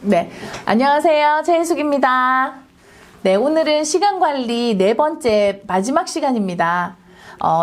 네, 안녕하세요. 최혜숙입니다. 네, 오늘은 시간관리 네 번째 마지막 시간입니다.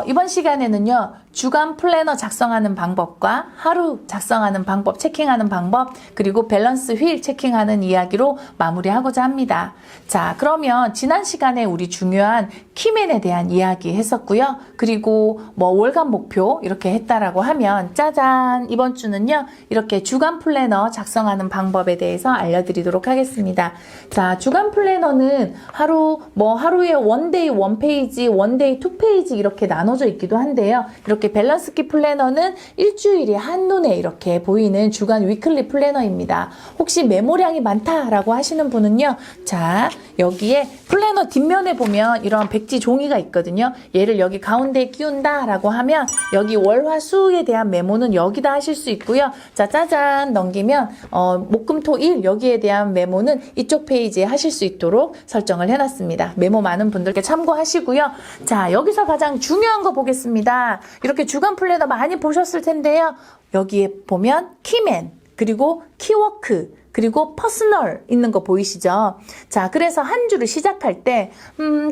이번 시간에는요, 주간 플래너 작성하는 방법과 하루 작성하는 방법, 체킹하는 방법, 그리고 밸런스 휠 체킹하는 이야기로 마무리하고자 합니다. 자, 그러면 지난 시간에 우리 중요한 키맨에 대한 이야기 했었고요. 그리고 뭐 월간 목표 이렇게 했다라고 하면 짜잔! 이번 주는요, 이렇게 주간 플래너 작성하는 방법에 대해서 알려드리도록 하겠습니다. 자, 주간 플래너는 하루에 원데이 원페이지, 원데이 투페이지 이렇게 나눠져 있기도 한데요. 이렇게 밸런스 키 플래너는 일주일이 한눈에 이렇게 보이는 주간 위클리 플래너입니다. 혹시 메모량이 많다라고 하시는 분은요. 자, 여기에 플래너 뒷면에 보면 이런 백지 종이가 있거든요. 얘를 여기 가운데에 끼운다라고 하면 여기 월화수에 대한 메모는 여기다 하실 수 있고요. 자, 짜잔 넘기면 목금토일 여기에 대한 메모는 이쪽 페이지에 하실 수 있도록 설정을 해놨습니다. 메모 많은 분들께 참고하시고요. 자, 여기서 가장 중요한 거 보겠습니다. 이렇게 주간 플래너 많이 보셨을 텐데요. 여기에 보면 키맨, 그리고 키워크, 그리고 퍼스널 있는 거 보이시죠? 자, 그래서 한 주를 시작할 때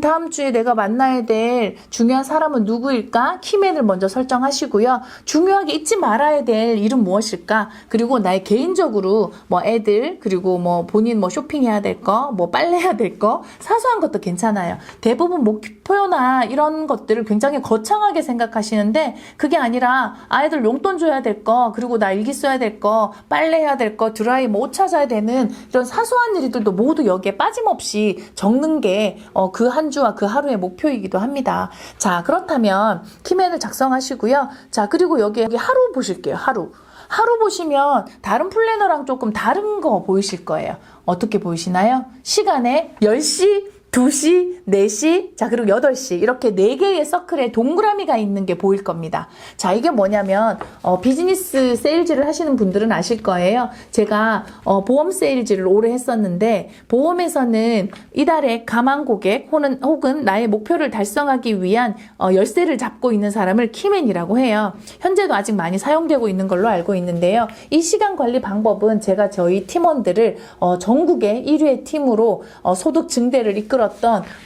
다음 주에 내가 만나야 될 중요한 사람은 누구일까? 키맨을 먼저 설정하시고요. 중요하게 잊지 말아야 될 일은 무엇일까? 그리고 나의 개인적으로 뭐 애들, 그리고 뭐 본인 뭐 쇼핑해야 될 거, 뭐 빨래해야 될 거, 사소한 것도 괜찮아요. 대부분 목표나 이런 것들을 굉장히 거창하게 생각하시는데 그게 아니라 아이들 용돈 줘야 될 거, 그리고 나 일기 써야 될 거, 빨래해야 될 거, 드라이 뭐 옷 찾아야 되는 이런 사소한 일들도 모두 여기에 빠짐없이 적는 게 그 한 주와 그 하루의 목표이기도 합니다. 자, 그렇다면 키맨을 작성하시고요. 자, 그리고 여기 하루 보실게요. 하루 보시면 다른 플래너랑 조금 다른 거 보이실 거예요. 어떻게 보이시나요? 시간에 10시, 2시, 4시, 자, 그리고 8시 이렇게 4개의 서클에 동그라미가 있는 게 보일 겁니다. 자, 이게 뭐냐면 비즈니스 세일즈를 하시는 분들은 아실 거예요. 제가 보험 세일즈를 오래 했었는데 보험에서는 이달에 가망 고객 혹은 나의 목표를 달성하기 위한 열쇠를 잡고 있는 사람을 키맨이라고 해요. 현재도 아직 많이 사용되고 있는 걸로 알고 있는데요. 이 시간 관리 방법은 제가 저희 팀원들을 전국의 1위의 팀으로 소득 증대를 이끌었던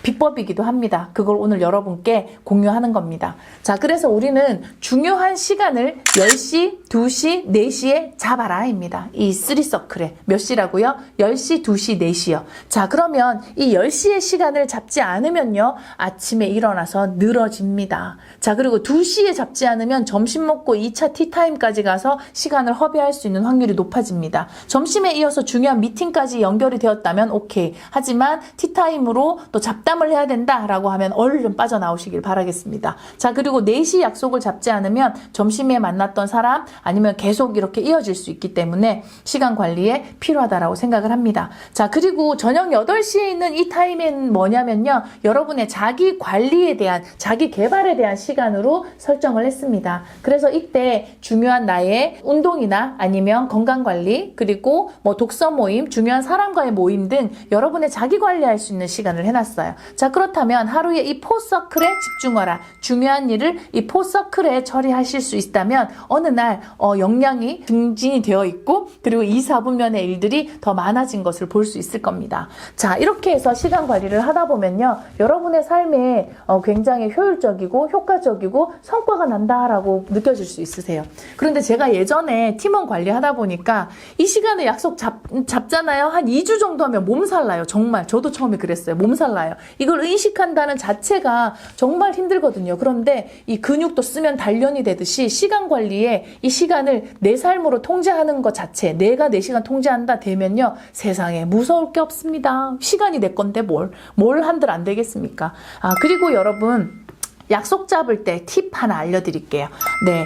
비법이기도 합니다. 그걸 오늘 여러분께 공유하는 겁니다. 자, 그래서 우리는 중요한 시간을 10시, 2시, 4시에 잡아라 입니다. 이 3서클에 몇 시라고요? 10시, 2시, 4시요. 자, 그러면 이 10시의 시간을 잡지 않으면요. 아침에 일어나서 늘어집니다. 자, 그리고 2시에 잡지 않으면 점심 먹고 2차 티타임까지 가서 시간을 허비할 수 있는 확률이 높아집니다. 점심에 이어서 중요한 미팅까지 연결이 되었다면 오케이. 하지만 티타임으로 또 잡담을 해야 된다라고 하면 얼른 빠져나오시길 바라겠습니다. 자, 그리고 4시 약속을 잡지 않으면 점심에 만났던 사람 아니면 계속 이렇게 이어질 수 있기 때문에 시간 관리에 필요하다라고 생각을 합니다. 자, 그리고 저녁 8시에 있는 이 타임은 뭐냐면요. 여러분의 자기 관리에 대한, 자기 개발에 대한 시간으로 설정을 했습니다. 그래서 이때 중요한 나의 운동이나 아니면 건강 관리, 그리고 뭐 독서 모임, 중요한 사람과의 모임 등 여러분의 자기 관리할 수 있는 시간을 해놨어요. 자, 그렇다면 하루에 이 4서클에 집중하라. 중요한 일을 이 4서클에 처리하실 수 있다면 어느 날 역량이 증진이 되어 있고 그리고 2, 4분면의 일들이 더 많아진 것을 볼 수 있을 겁니다. 자, 이렇게 해서 시간 관리를 하다 보면요. 여러분의 삶에 굉장히 효율적이고 효과적이고 성과가 난다라고 느껴질 수 있으세요. 그런데 제가 예전에 팀원 관리하다 보니까 이 시간에 약속 잡잖아요. 한 2주 정도 하면 몸살 나요. 정말 저도 처음에 그랬어요. 몸살 나요. 이걸 의식한다는 자체가 정말 힘들거든요. 그런데 이 근육도 쓰면 단련이 되듯이 시간 관리에 이 시간을 내 삶으로 통제하는 것 자체, 내가 내 시간 통제한다 되면요. 세상에 무서울 게 없습니다. 시간이 내 건데 뭘 한들 안 되겠습니까? 아, 그리고 여러분 약속 잡을 때 팁 하나 알려드릴게요. 네,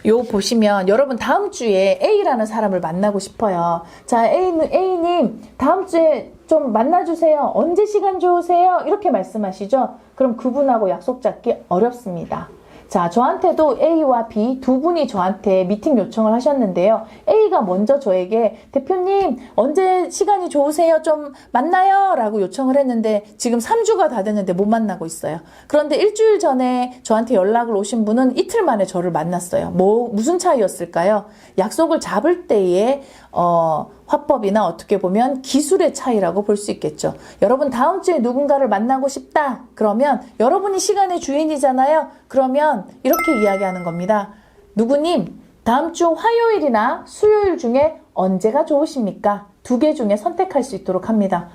요 보시면 여러분 다음 주에 A라는 사람을 만나고 싶어요. 자, A님 다음 주에 좀 만나주세요. 언제 시간 좋으세요? 이렇게 말씀하시죠. 그럼 그분하고 약속 잡기 어렵습니다. 자, 저한테도 A와 B 두 분이 저한테 미팅 요청을 하셨는데요. A가 먼저 저에게 대표님 언제 시간이 좋으세요? 좀 만나요? 라고 요청을 했는데 지금 3주가 다 됐는데 못 만나고 있어요. 그런데 일주일 전에 저한테 연락을 오신 분은 이틀 만에 저를 만났어요. 무슨 차이였을까요? 약속을 잡을 때에 화법이나 어떻게 보면 기술의 차이라고 볼 수 있겠죠. 여러분 다음 주에 누군가를 만나고 싶다. 그러면 여러분이 시간의 주인이잖아요. 그러면 이렇게 이야기하는 겁니다. 누구님, 다음 주 화요일이나 수요일 중에 언제가 좋으십니까? 두 개 중에 선택할 수 있도록 합니다.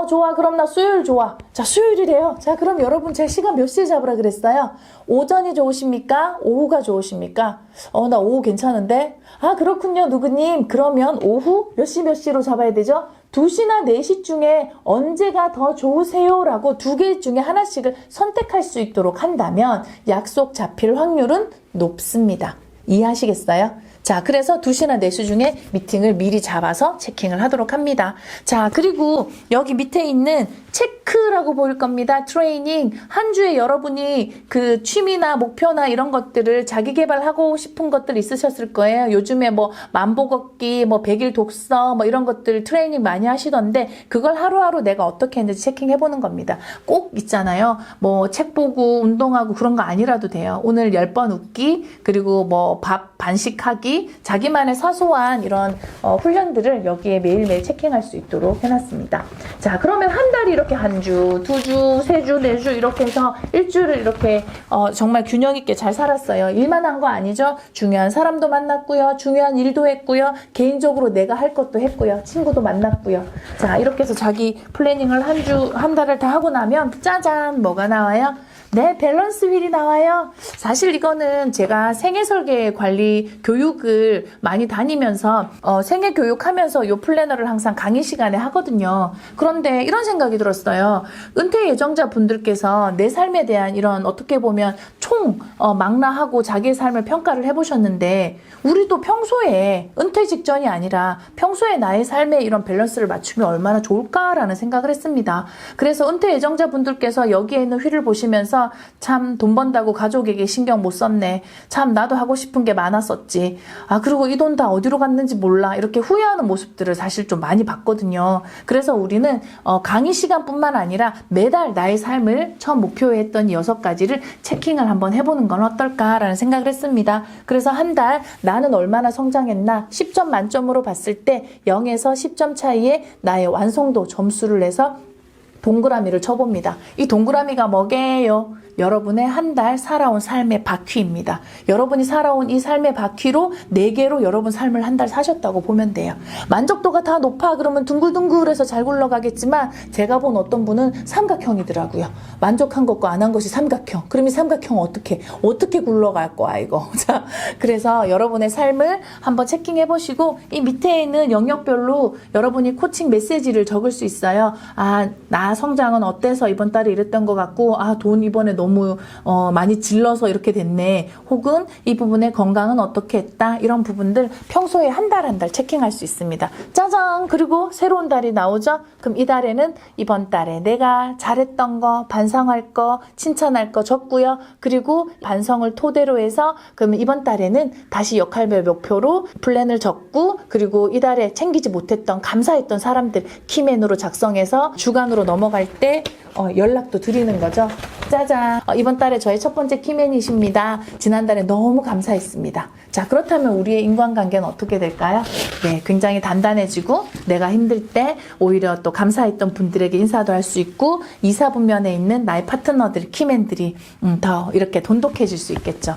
좋아. 그럼 나 수요일 좋아. 자, 수요일이래요. 자, 그럼 여러분 제 시간 몇 시에 잡으라 그랬어요? 오전이 좋으십니까? 오후가 좋으십니까? 나 오후 괜찮은데? 아, 그렇군요. 누구님. 그러면 오후 몇 시로 잡아야 되죠? 2시나 4시 중에 언제가 더 좋으세요? 라고 두 개 중에 하나씩을 선택할 수 있도록 한다면 약속 잡힐 확률은 높습니다. 이해하시겠어요? 자, 그래서 2시나 4시 중에 미팅을 미리 잡아서 체킹을 하도록 합니다. 자, 그리고 여기 밑에 있는 체크라고 보일 겁니다. 트레이닝. 한 주에 여러분이 그 취미나 목표나 이런 것들을 자기 개발하고 싶은 것들 있으셨을 거예요. 요즘에 뭐 만보 걷기, 뭐 100일 독서, 뭐 이런 것들 트레이닝 많이 하시던데 그걸 하루하루 내가 어떻게 했는지 체킹해 보는 겁니다. 꼭 있잖아요. 뭐 책 보고 운동하고 그런 거 아니라도 돼요. 오늘 10번 웃기, 그리고 뭐 밥 반식하기, 자기만의 사소한 이런 훈련들을 여기에 매일매일 체킹할 수 있도록 해놨습니다. 자, 그러면 한 달이 이렇게 한 주, 2주, 3주, 4주 이렇게 해서 일주일을 이렇게 정말 균형 있게 잘 살았어요. 일만 한 거 아니죠? 중요한 사람도 만났고요. 중요한 일도 했고요. 개인적으로 내가 할 것도 했고요. 친구도 만났고요. 자, 이렇게 해서 자기 플래닝을 한 달을 다 하고 나면 짜잔, 뭐가 나와요? 네, 밸런스 휠이 나와요. 사실 이거는 제가 생애 설계 관리 교육을 많이 다니면서 생애 교육하면서 요 플래너를 항상 강의 시간에 하거든요. 그런데 이런 생각이 들었어요. 은퇴 예정자 분들께서 내 삶에 대한 이런 어떻게 보면 망라하고 자기의 삶을 평가를 해보셨는데 우리도 평소에 은퇴 직전이 아니라 평소에 나의 삶에 이런 밸런스를 맞추면 얼마나 좋을까라는 생각을 했습니다. 그래서 은퇴 예정자 분들께서 여기에 있는 휠을 보시면서 참 돈 번다고 가족에게 신경 못 썼네. 참 나도 하고 싶은 게 많았었지. 아, 그리고 이 돈 다 어디로 갔는지 몰라. 이렇게 후회하는 모습들을 사실 좀 많이 봤거든요. 그래서 우리는 강의 시간뿐만 아니라 매달 나의 삶을 처음 목표에 했던 6가지를 체킹을 한번 해보는 건 어떨까라는 생각을 했습니다. 그래서 한 달 나는 얼마나 성장했나 10점 만점으로 봤을 때 0에서 10점 차이에 나의 완성도 점수를 내서 동그라미를 쳐봅니다. 이 동그라미가 뭐게요? 여러분의 한 달 살아온 삶의 바퀴입니다. 여러분이 살아온 이 삶의 바퀴로 4개로 여러분 삶을 한 달 사셨다고 보면 돼요. 만족도가 다 높아 그러면 둥글둥글해서 잘 굴러가겠지만 제가 본 어떤 분은 삼각형이더라고요. 만족한 것과 안 한 것이 삼각형. 그럼 이 삼각형 어떻게 굴러갈 거야 이거. 자, 그래서 여러분의 삶을 한번 체킹해 보시고 이 밑에 있는 영역별로 여러분이 코칭 메시지를 적을 수 있어요. 아, 나 성장은 어때서 이번 달에 이랬던 것 같고, 아, 돈 이번에 너무 많이 질러서 이렇게 됐네. 혹은 이 부분의 건강은 어떻게 했다. 이런 부분들 평소에 한 달 한 달 체킹할 수 있습니다. 짜잔! 그리고 새로운 달이 나오죠? 그럼 이 달에는 이번 달에 내가 잘했던 거, 반성할 거, 칭찬할 거 적고요. 그리고 반성을 토대로 해서 그럼 이번 달에는 다시 역할별 목표로 플랜을 적고 그리고 이 달에 챙기지 못했던 감사했던 사람들 키맨으로 작성해서 주간으로 넘어갈 때 연락도 드리는 거죠. 짜잔! 이번 달에 저의 첫 번째 키맨이십니다. 지난달에 너무 감사했습니다. 자, 그렇다면 우리의 인간관계는 어떻게 될까요? 네, 굉장히 단단해지고 내가 힘들 때 오히려 또 감사했던 분들에게 인사도 할 수 있고 이사분면에 있는 나의 파트너들, 키맨들이 더 이렇게 돈독해질 수 있겠죠.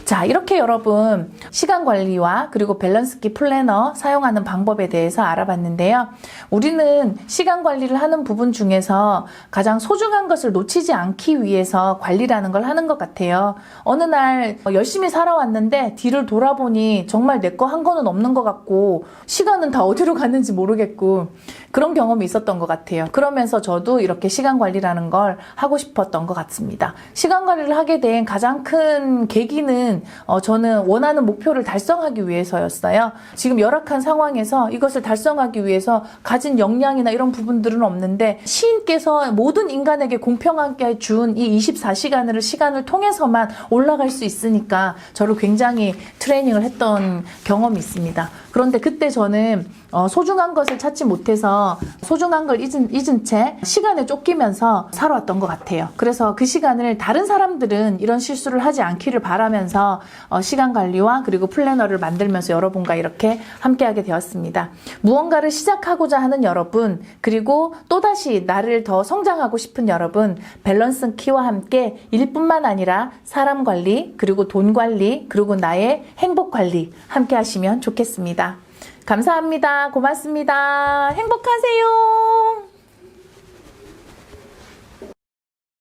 자, 이렇게 여러분 시간 관리와 그리고 밸런스키 플래너 사용하는 방법에 대해서 알아봤는데요. 우리는 시간 관리를 하는 부분 중에서 가장 소중한 것을 놓치지 않기 위해서 관리라는 걸 하는 것 같아요. 어느 날 열심히 살아왔는데 뒤를 돌아보니 정말 내 거 한 거는 없는 것 같고 시간은 다 어디로 갔는지 모르겠고 그런 경험이 있었던 것 같아요. 그러면서 저도 이렇게 시간 관리라는 걸 하고 싶었던 것 같습니다. 시간 관리를 하게 된 가장 큰 계기는 저는 원하는 목표를 달성하기 위해서였어요. 지금 열악한 상황에서 이것을 달성하기 위해서 가진 역량이나 이런 부분들은 없는데 하나님께서 모든 인간에게 공평하게 준 이 24시간을 통해서만 올라갈 수 있으니까 저를 굉장히 트레이닝을 했던 경험이 있습니다. 그런데 그때 저는 소중한 것을 찾지 못해서 소중한 걸 잊은 채 시간에 쫓기면서 살아왔던 것 같아요. 그래서 그 시간을 다른 사람들은 이런 실수를 하지 않기를 바라면서 시간 관리와 그리고 플래너를 만들면서 여러분과 이렇게 함께하게 되었습니다. 무언가를 시작하고자 하는 여러분, 그리고 또다시 나를 더 성장하고 싶은 여러분, 밸런스 키와 함께 일뿐만 아니라 사람 관리, 그리고 돈 관리, 그리고 나의 행복 관리 함께 하시면 좋겠습니다. 감사합니다. 고맙습니다. 행복하세요.